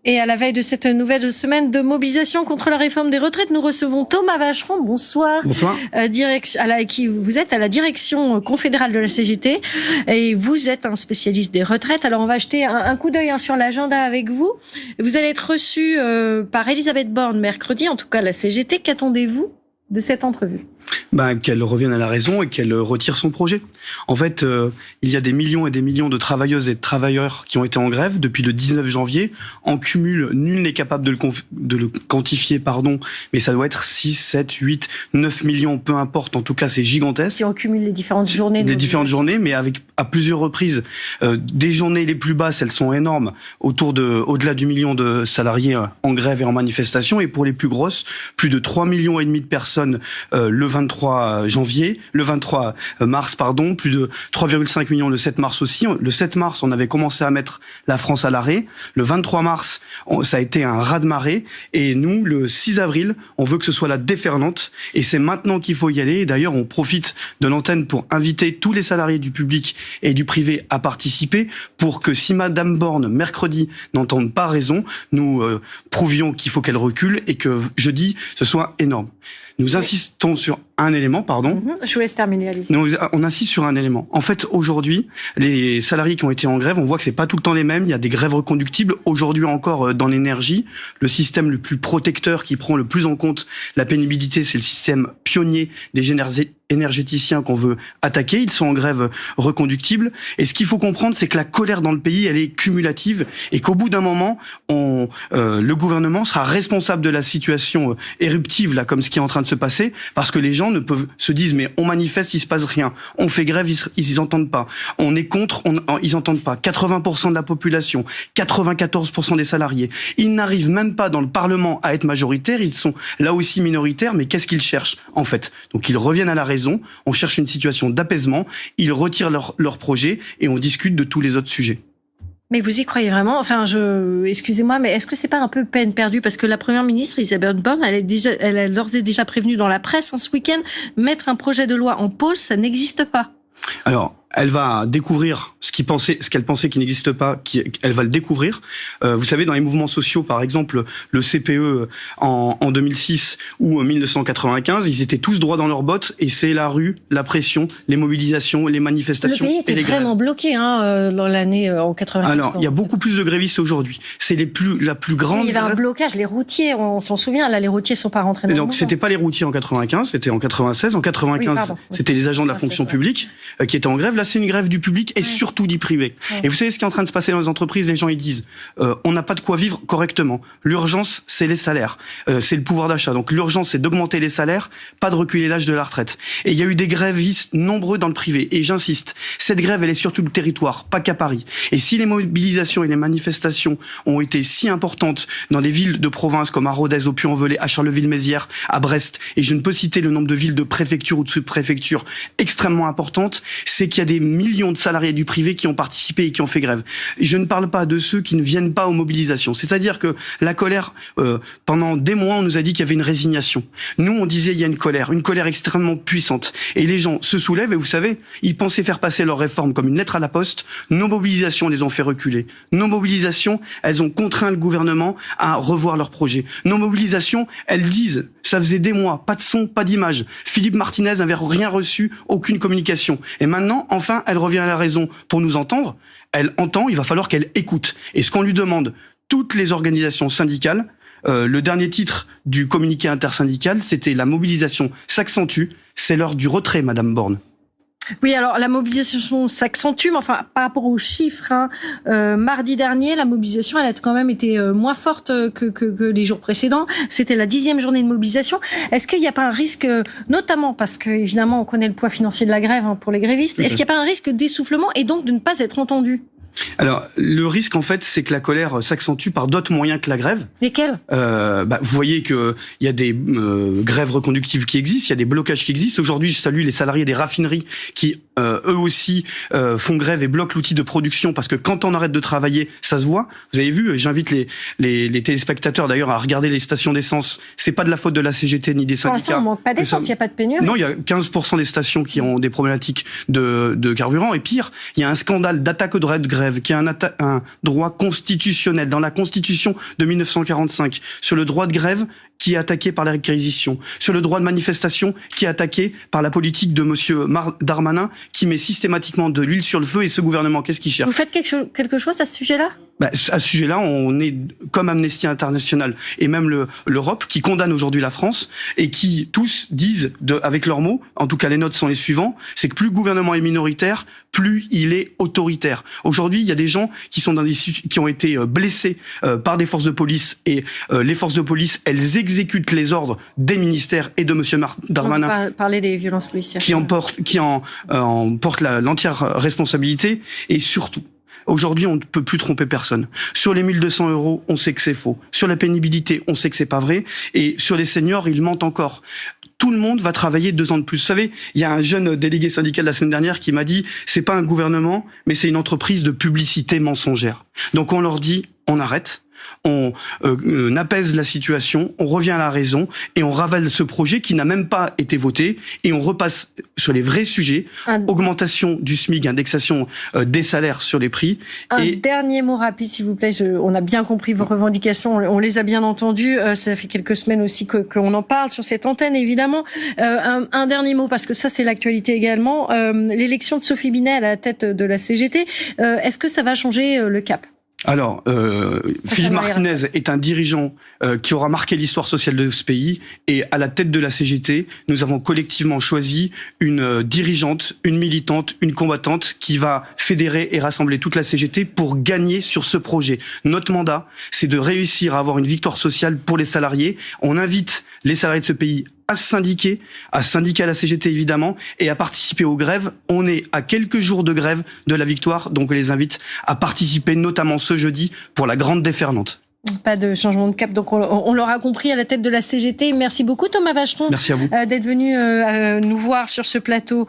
Et à la veille de cette nouvelle semaine de mobilisation contre la réforme des retraites, nous recevons Thomas Vacheron. Bonsoir. Bonsoir. Qui vous êtes à la direction confédérale de la CGT et vous êtes un spécialiste des retraites. Alors on va jeter un coup d'œil sur l'agenda avec vous. Vous allez être reçu par Elisabeth Borne mercredi, en tout cas la CGT. Qu'attendez-vous de cette entrevue ? Qu'elle revienne à la raison et qu'elle retire son projet. En fait, il y a des millions et des millions de travailleuses et de travailleurs qui ont été en grève depuis le 19 janvier. En cumul, nul n'est capable de le quantifier, mais ça doit être 6, 7, 8, 9 millions, peu importe. En tout cas, c'est gigantesque. Si on cumule les différentes journées. Mais à plusieurs reprises. Des journées les plus basses, elles sont énormes, au-delà du million de salariés en grève et en manifestation. Et pour les plus grosses, plus de 3,5 millions de personnes le 23 mars, plus de 3,5 millions le 7 mars aussi. Le 7 mars, on avait commencé à mettre la France à l'arrêt. Le 23 mars, ça a été un raz-de-marée. Et nous, le 6 avril, on veut que ce soit la déferlante. Et c'est maintenant qu'il faut y aller. Et d'ailleurs, on profite de l'antenne pour inviter tous les salariés du public et du privé à participer pour que si Madame Borne, mercredi, n'entende pas raison, nous prouvions qu'il faut qu'elle recule et que jeudi, ce soit énorme. Nous insistons sur un élément, Je vous laisse terminer, Alice. On insiste sur un élément. En fait, aujourd'hui, les salariés qui ont été en grève, on voit que c'est pas tout le temps les mêmes. Il y a des grèves reconductibles. Aujourd'hui encore, dans l'énergie, le système le plus protecteur qui prend le plus en compte la pénibilité, c'est le système pionnier des énergéticiens qu'on veut attaquer. Ils sont en grève reconductible. Et ce qu'il faut comprendre, c'est que la colère dans le pays, elle est cumulative et qu'au bout d'un moment, le gouvernement sera responsable de la situation éruptive, là, comme ce qui est en train de se passer, parce que les gens se disent, mais on manifeste, il se passe rien. On fait grève, ils entendent pas. On est contre, ils entendent pas. 80% de la population, 94% des salariés. Ils n'arrivent même pas dans le Parlement à être majoritaires. Ils sont là aussi minoritaires, mais qu'est-ce qu'ils cherchent, en fait? Donc, ils reviennent à la raison. On cherche une situation d'apaisement. Ils retirent leur projet et on discute de tous les autres sujets. Mais vous y croyez vraiment? Excusez-moi, mais est-ce que c'est pas un peu peine perdue? Parce que la première ministre, Elisabeth Borne, elle a d'ores et déjà prévenu dans la presse ce week-end, mettre un projet de loi en pause, ça n'existe pas. Alors, elle va découvrir ce qu'elle pensait qui n'existe pas, elle va le découvrir. Vous savez, dans les mouvements sociaux, par exemple, le CPE en 2006 ou en 1995, ils étaient tous droits dans leurs bottes et c'est la rue, la pression, les mobilisations, les manifestations. Le pays était vraiment bloqué dans l'année en 95. Alors, il y a beaucoup plus de grévistes aujourd'hui. C'est la plus grande. Il y avait un blocage, les routiers, on s'en souvient. Là, les routiers sont pas rentrés dans le mouvement. Donc, c'était pas les routiers en 95, c'était en 96. En 95, c'était les agents de la fonction publique qui étaient en grève. Là, c'est une grève du public et surtout du privé. Et vous savez ce qui est en train de se passer dans les entreprises? Les gens, ils disent, on n'a pas de quoi vivre correctement. L'urgence, c'est les salaires. C'est le pouvoir d'achat. Donc, l'urgence, c'est d'augmenter les salaires, pas de reculer l'âge de la retraite. Et il y a eu des grévistes nombreux dans le privé. Et j'insiste, cette grève, elle est sur tout le territoire, pas qu'à Paris. Et si les mobilisations et les manifestations ont été si importantes dans des villes de province comme à Rodez, au Puy-en-Velay, à Charleville-Mézières, à Brest, et je ne peux citer le nombre de villes de préfecture ou de sous-préfecture extrêmement importantes, c'est qu'il y a des millions de salariés du privé qui ont participé et qui ont fait grève. Je ne parle pas de ceux qui ne viennent pas aux mobilisations. C'est-à-dire que la colère, pendant des mois, on nous a dit qu'il y avait une résignation. Nous, on disait il y a une colère extrêmement puissante. Et les gens se soulèvent et vous savez, ils pensaient faire passer leur réforme comme une lettre à la poste. Nos mobilisations les ont fait reculer. Nos mobilisations, elles ont contraint le gouvernement à revoir leur projet. Nos mobilisations, elles disent, ça faisait des mois, pas de son, pas d'image. Philippe Martinez n'avait rien reçu, aucune communication. Et maintenant, enfin, elle revient à la raison pour nous entendre. Elle entend, il va falloir qu'elle écoute. Et ce qu'on lui demande, toutes les organisations syndicales, le dernier titre du communiqué intersyndical, c'était la mobilisation s'accentue. C'est l'heure du retrait, Madame Borne. Oui, alors la mobilisation s'accentue, mais par rapport aux chiffres, mardi dernier, la mobilisation, elle a quand même été moins forte que les jours précédents. C'était la 10e journée de mobilisation. Est-ce qu'il n'y a pas un risque, notamment parce que évidemment on connaît le poids financier de la grève pour les grévistes, est-ce qu'il n'y a pas un risque d'essoufflement et donc de ne pas être entendu? Alors, le risque, en fait, c'est que la colère s'accentue par d'autres moyens que la grève. Lesquels? Vous voyez que il y a des grèves reconductives qui existent, il y a des blocages qui existent. Aujourd'hui, je salue les salariés des raffineries qui, eux aussi, font grève et bloquent l'outil de production parce que quand on arrête de travailler, ça se voit. Vous avez vu, j'invite les téléspectateurs d'ailleurs à regarder les stations d'essence. C'est pas de la faute de la CGT ni des syndicats. Pour l'instant, on manque pas d'essence, il n'y a pas de pénurie. Non, il y a 15% des stations qui ont des problématiques de carburant et pire, il y a un scandale d'attaque de grève grève, qui est un droit constitutionnel dans la Constitution de 1945, sur le droit de grève qui est attaqué par la réquisition, sur le droit de manifestation qui est attaqué par la politique de monsieur Darmanin, qui met systématiquement de l'huile sur le feu, et ce gouvernement, qu'est-ce qu'il cherche? Vous faites quelque chose à ce sujet-là? À ce sujet-là, on est comme Amnesty International et même l'Europe qui condamne aujourd'hui la France et qui tous disent avec leurs mots, en tout cas les notes sont les suivants, c'est que plus le gouvernement est minoritaire, plus il est autoritaire. Aujourd'hui, il y a des gens qui sont qui ont été blessés par des forces de police et les forces de police, elles exécutent les ordres des ministères et de monsieur Darmanin. Parler des violences policières. Qui en porte l'entière responsabilité, et surtout, aujourd'hui, on ne peut plus tromper personne. Sur les 1 200 €, on sait que c'est faux. Sur la pénibilité, on sait que c'est pas vrai. Et sur les seniors, ils mentent encore. Tout le monde va travailler 2 ans de plus. Vous savez, il y a un jeune délégué syndical la semaine dernière qui m'a dit, c'est pas un gouvernement, mais c'est une entreprise de publicité mensongère. Donc on leur dit, on arrête. On apaise la situation, on revient à la raison et on ravale ce projet qui n'a même pas été voté, et on repasse sur les vrais sujets, augmentation du SMIC, indexation des salaires sur les prix. Dernier mot rapide, s'il vous plaît. On a bien compris vos revendications, on les a bien entendues. Ça fait quelques semaines aussi qu'on en parle sur cette antenne, évidemment. Un dernier mot, parce que ça c'est l'actualité également. L'élection de Sophie Binet à la tête de la CGT, est-ce que ça va changer le cap? Alors, Philippe Martinez est un dirigeant qui aura marqué l'histoire sociale de ce pays, et à la tête de la CGT, nous avons collectivement choisi une dirigeante, une militante, une combattante qui va fédérer et rassembler toute la CGT pour gagner sur ce projet. Notre mandat, c'est de réussir à avoir une victoire sociale pour les salariés. On invite les salariés de ce pays à syndiquer à la CGT évidemment, et à participer aux grèves. On est à quelques jours de grève de la victoire, donc on les invite à participer, notamment ce jeudi, pour la grande déferlante. Pas de changement de cap, donc on l'aura compris, à la tête de la CGT. Merci beaucoup Thomas Vacheron. Merci à vous. D'être venu nous voir sur ce plateau.